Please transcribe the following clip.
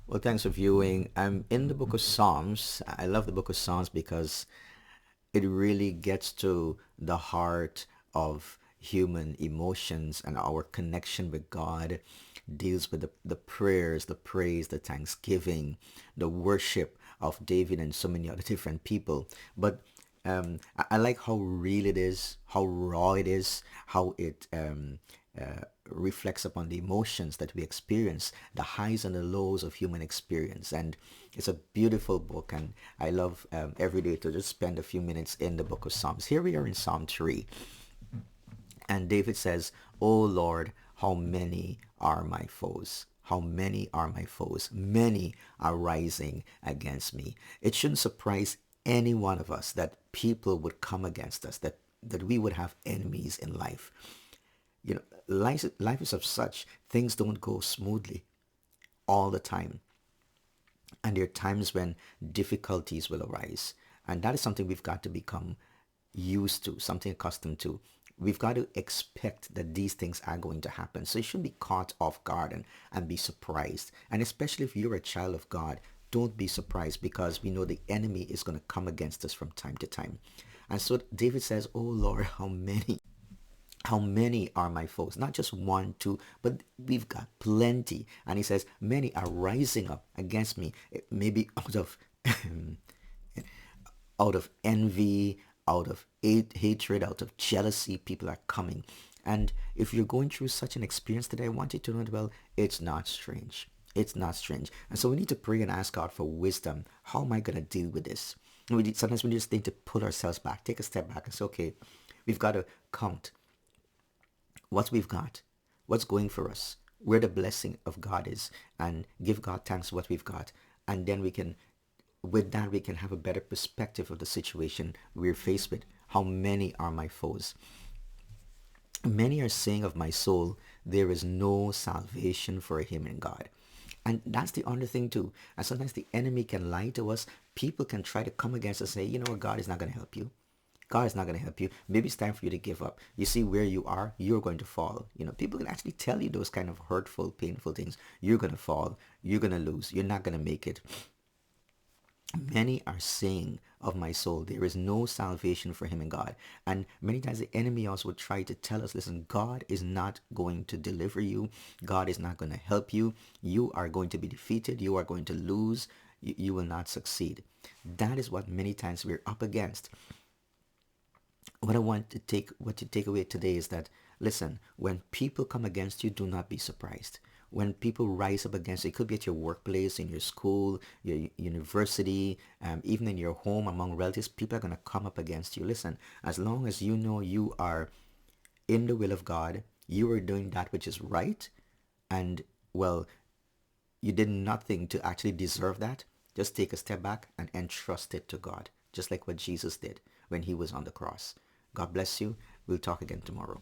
Well, thanks for viewing. I'm in the book of Psalms. I love the book of Psalms because it really gets to the heart of human emotions and our connection with God, deals with the prayers, the praise, the thanksgiving, the worship of David and so many other different people. But I like how real it is, how raw it is, how it reflects upon the emotions that we experience, the highs and the lows of human experience. And it's a beautiful book, and I love every day to just spend a few minutes in the book of Psalms. Here we are in Psalm 3, and David says, "O Lord, how many are my foes? How many are my foes? Many are rising against me." It shouldn't surprise any one of us that people would come against us, that we would have enemies in life. You know, life is of such, things don't go smoothly all the time. And there are times when difficulties will arise. And that is something we've got to become used to, something accustomed to. We've got to expect that these things are going to happen. So you shouldn't be caught off guard and be surprised. And especially if you're a child of God, don't be surprised, because we know the enemy is going to come against us from time to time. And so David says, "Oh Lord, how many are my foes?" Not just one, two, but we've got plenty. And he says, "Many are rising up against me." Maybe out of out of envy, out of hatred, out of jealousy, people are coming. And if you're going through such an experience today, I want you to know that, well, it's not strange. It's not strange. And so we need to pray and ask God for wisdom. How am I going to deal with this? Sometimes we just need to pull ourselves back, take a step back and say, okay, we've got to count what we've got, what's going for us, where the blessing of God is, and give God thanks for what we've got. And then with that, we can have a better perspective of the situation we're faced with. How many are my foes? Many are saying of my soul, there is no salvation for him in God. And that's the other thing too. And sometimes the enemy can lie to us. People can try to come against us and say, you know what, God is not going to help you. God is not going to help you. Maybe it's time for you to give up. You see where you are, you're going to fall. People can actually tell you those kind of hurtful, painful things. You're going to fall. You're going to lose. You're not going to make it. Many are saying of my soul, there is no salvation for him in God. And many times the enemy also would try to tell us, listen, God is not going to deliver you. God is not going to help you. You are going to be defeated. You are going to lose. You will not succeed. That is what many times we're up against. What to take away today is that, listen, when people come against you, do not be surprised. When people rise up against you, it could be at your workplace, in your school, your university, even in your home, among relatives, people are going to come up against you. Listen, as long as you know you are in the will of God, you are doing that which is right, and, well, you did nothing to actually deserve that, just take a step back and entrust it to God, just like what Jesus did when he was on the cross. God bless you. We'll talk again tomorrow.